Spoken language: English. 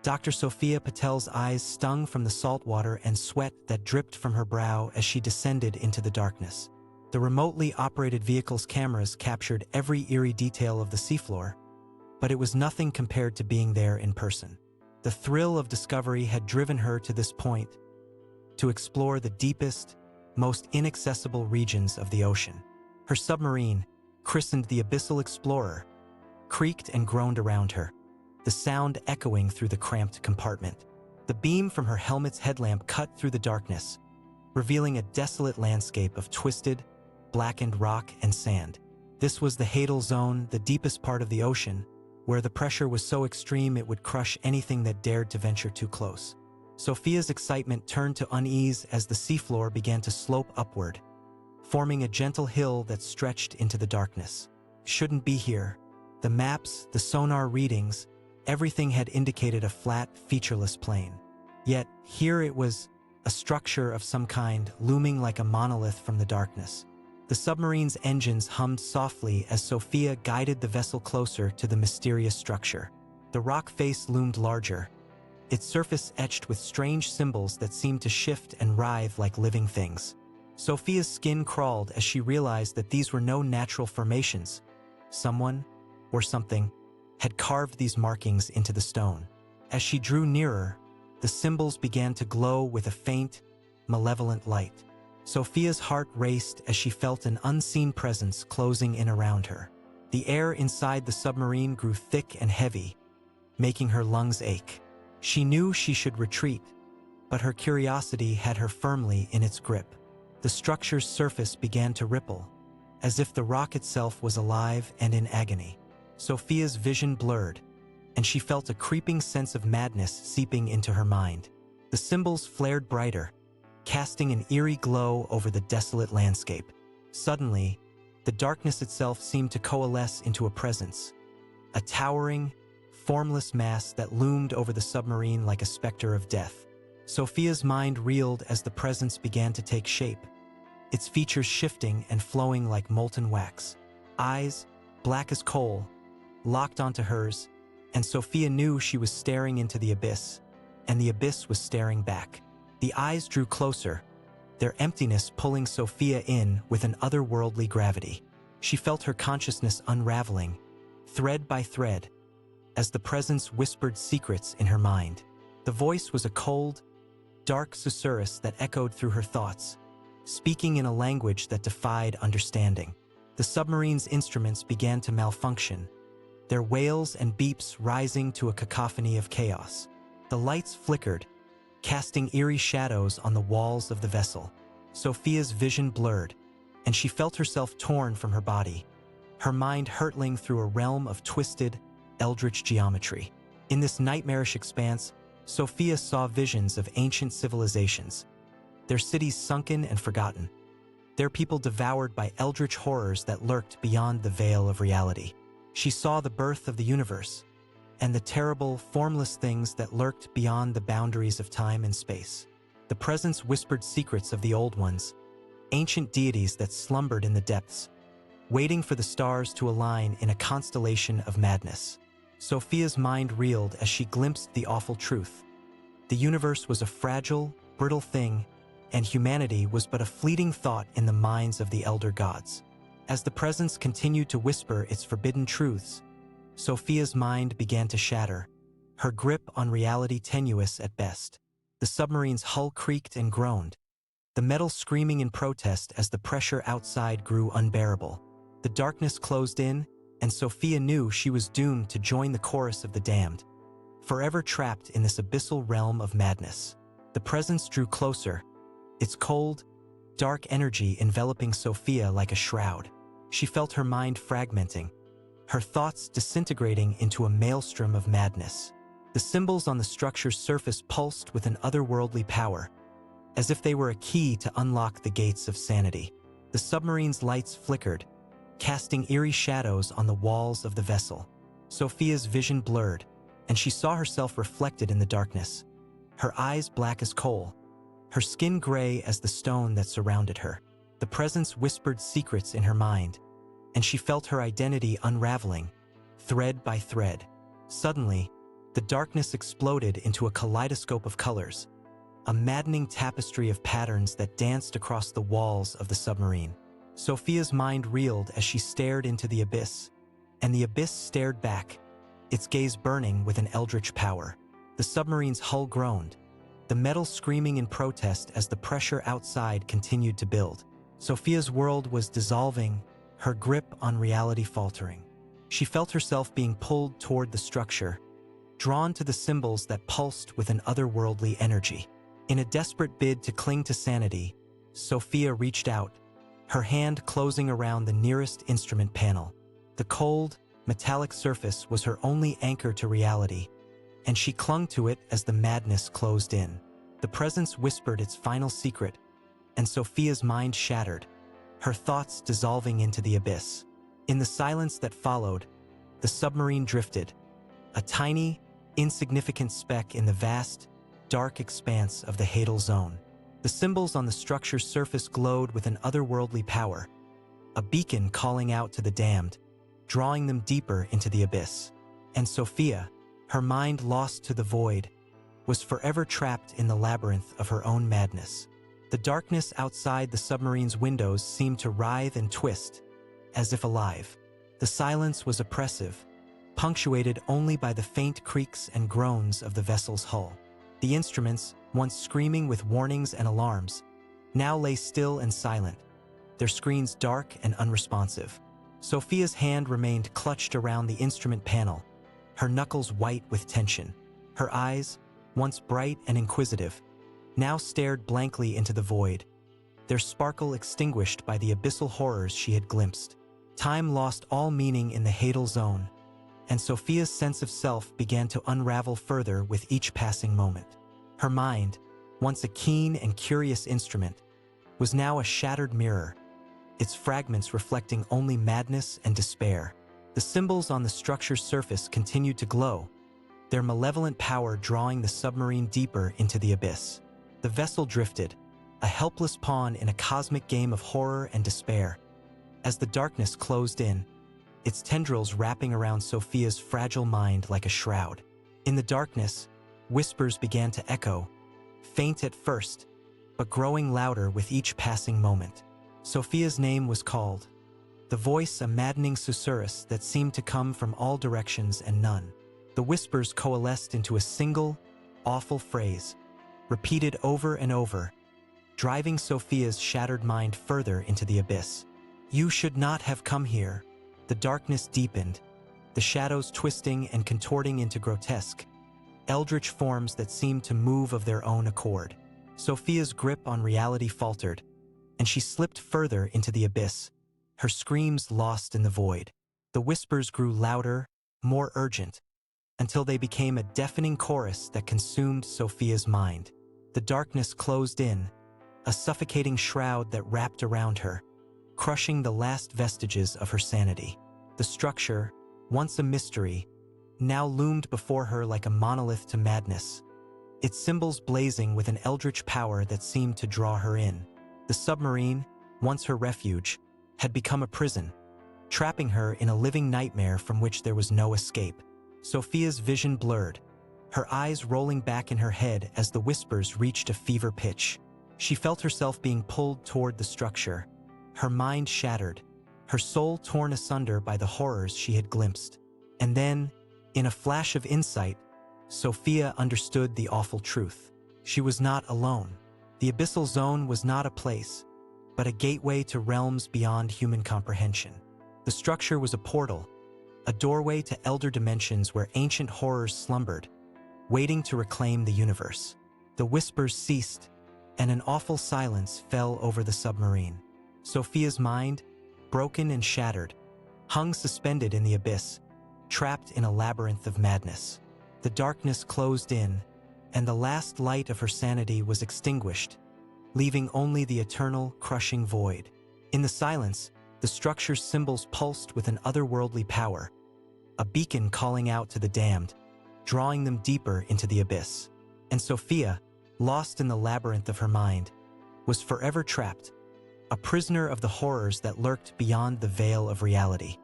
Dr. Sophia Patel's eyes stung from the salt water and sweat that dripped from her brow as she descended into the darkness. The remotely operated vehicle's cameras captured every eerie detail of the seafloor, but it was nothing compared to being there in person. The thrill of discovery had driven her to this point, to explore the deepest, most inaccessible regions of the ocean. Her submarine, christened the Abyssal Explorer, creaked and groaned around her, the sound echoing through the cramped compartment. The beam from her helmet's headlamp cut through the darkness, revealing a desolate landscape of twisted, blackened rock and sand. This was the Hadal Zone, the deepest part of the ocean, where the pressure was so extreme it would crush anything that dared to venture too close. Sophia's excitement turned to unease as the seafloor began to slope upward, forming a gentle hill that stretched into the darkness. Shouldn't be here. The maps, the sonar readings, everything had indicated a flat, featureless plain. Yet, here it was, a structure of some kind, looming like a monolith from the darkness. The submarine's engines hummed softly as Sophia guided the vessel closer to the mysterious structure. The rock face loomed larger, its surface etched with strange symbols that seemed to shift and writhe like living things. Sophia's skin crawled as she realized that these were no natural formations. Someone, or something, had carved these markings into the stone. As she drew nearer, the symbols began to glow with a faint, malevolent light. Sophia's heart raced as she felt an unseen presence closing in around her. The air inside the submarine grew thick and heavy, making her lungs ache. She knew she should retreat, but her curiosity had her firmly in its grip. The structure's surface began to ripple, as if the rock itself was alive and in agony. Sophia's vision blurred, and she felt a creeping sense of madness seeping into her mind. The symbols flared brighter, casting an eerie glow over the desolate landscape. Suddenly, the darkness itself seemed to coalesce into a presence, a towering, formless mass that loomed over the submarine like a specter of death. Sophia's mind reeled as the presence began to take shape, its features shifting and flowing like molten wax. Eyes, black as coal, locked onto hers, and Sophia knew she was staring into the abyss, and the abyss was staring back. The eyes drew closer, their emptiness pulling Sophia in with an otherworldly gravity. She felt her consciousness unraveling, thread by thread, as the presence whispered secrets in her mind. The voice was a cold, dark susurrus that echoed through her thoughts, speaking in a language that defied understanding. The submarine's instruments began to malfunction, their wails and beeps rising to a cacophony of chaos. The lights flickered, casting eerie shadows on the walls of the vessel. Sophia's vision blurred, and she felt herself torn from her body, her mind hurtling through a realm of twisted, eldritch geometry. In this nightmarish expanse, Sophia saw visions of ancient civilizations, their cities sunken and forgotten, their people devoured by eldritch horrors that lurked beyond the veil of reality. She saw the birth of the universe, and the terrible, formless things that lurked beyond the boundaries of time and space. The presence whispered secrets of the old ones, ancient deities that slumbered in the depths, waiting for the stars to align in a constellation of madness. Sophia's mind reeled as she glimpsed the awful truth. The universe was a fragile, brittle thing, and humanity was but a fleeting thought in the minds of the elder gods. As the presence continued to whisper its forbidden truths, Sophia's mind began to shatter, her grip on reality tenuous at best. The submarine's hull creaked and groaned, the metal screaming in protest as the pressure outside grew unbearable. The darkness closed in, and Sophia knew she was doomed to join the chorus of the damned, forever trapped in this abyssal realm of madness. The presence drew closer, its cold, dark energy enveloping Sophia like a shroud. She felt her mind fragmenting, her thoughts disintegrating into a maelstrom of madness. The symbols on the structure's surface pulsed with an otherworldly power, as if they were a key to unlock the gates of sanity. The submarine's lights flickered, casting eerie shadows on the walls of the vessel. Sophia's vision blurred, and she saw herself reflected in the darkness, her eyes black as coal, her skin gray as the stone that surrounded her. The presence whispered secrets in her mind, and she felt her identity unraveling, thread by thread. Suddenly, The darkness exploded into a kaleidoscope of colors, a maddening tapestry of patterns that danced across the walls of the submarine. Sophia's mind reeled as she stared into the abyss, and the abyss stared back, its gaze burning with an eldritch power. The submarine's hull groaned, the metal screaming in protest as the pressure outside continued to build. Sophia's world was dissolving, her grip on reality faltering. She felt herself being pulled toward the structure, drawn to the symbols that pulsed with an otherworldly energy. In a desperate bid to cling to sanity, Sophia reached out, her hand closing around the nearest instrument panel. The cold, metallic surface was her only anchor to reality, and she clung to it as the madness closed in. The presence whispered its final secret, and Sophia's mind shattered, her thoughts dissolving into the abyss. In the silence that followed, the submarine drifted, a tiny, insignificant speck in the vast, dark expanse of the Hadal zone. The symbols on the structure's surface glowed with an otherworldly power, a beacon calling out to the damned, drawing them deeper into the abyss. And Sophia, her mind lost to the void, was forever trapped in the labyrinth of her own madness. The darkness outside the submarine's windows seemed to writhe and twist, as if alive. The silence was oppressive, punctuated only by the faint creaks and groans of the vessel's hull. The instruments, once screaming with warnings and alarms, now lay still and silent, their screens dark and unresponsive. Sophia's hand remained clutched around the instrument panel, her knuckles white with tension. Her eyes, once bright and inquisitive, now stared blankly into the void, their sparkle extinguished by the abyssal horrors she had glimpsed. Time lost all meaning in the Hadal zone, and Sophia's sense of self began to unravel further with each passing moment. Her mind, once a keen and curious instrument, was now a shattered mirror, its fragments reflecting only madness and despair. The symbols on the structure's surface continued to glow, their malevolent power drawing the submarine deeper into the abyss. The vessel drifted, a helpless pawn in a cosmic game of horror and despair. As the darkness closed in, its tendrils wrapping around Sophia's fragile mind like a shroud. In the darkness, whispers began to echo, faint at first, but growing louder with each passing moment. Sophia's name was called, the voice a maddening susurrus that seemed to come from all directions and none. The whispers coalesced into a single, awful phrase, repeated over and over, driving Sophia's shattered mind further into the abyss. "You should not have come here." The darkness deepened, the shadows twisting and contorting into grotesque, eldritch forms that seemed to move of their own accord. Sophia's grip on reality faltered, and she slipped further into the abyss, her screams lost in the void. The whispers grew louder, more urgent, until they became a deafening chorus that consumed Sophia's mind. The darkness closed in, a suffocating shroud that wrapped around her, crushing the last vestiges of her sanity. The structure, once a mystery, now loomed before her like a monolith to madness, its symbols blazing with an eldritch power that seemed to draw her in. The submarine, once her refuge, had become a prison, trapping her in a living nightmare from which there was no escape. Sophia's vision blurred, her eyes rolling back in her head as the whispers reached a fever pitch. She felt herself being pulled toward the structure, her mind shattered, her soul torn asunder by the horrors she had glimpsed. And then, in a flash of insight, Sophia understood the awful truth. She was not alone. The abyssal zone was not a place, but a gateway to realms beyond human comprehension. The structure was a portal, a doorway to elder dimensions where ancient horrors slumbered, waiting to reclaim the universe. The whispers ceased, and an awful silence fell over the submarine. Sophia's mind, broken and shattered, hung suspended in the abyss, trapped in a labyrinth of madness. The darkness closed in, and the last light of her sanity was extinguished, leaving only the eternal, crushing void. In the silence, the structure's symbols pulsed with an otherworldly power, a beacon calling out to the damned, drawing them deeper into the abyss. And Sophia, lost in the labyrinth of her mind, was forever trapped, a prisoner of the horrors that lurked beyond the veil of reality.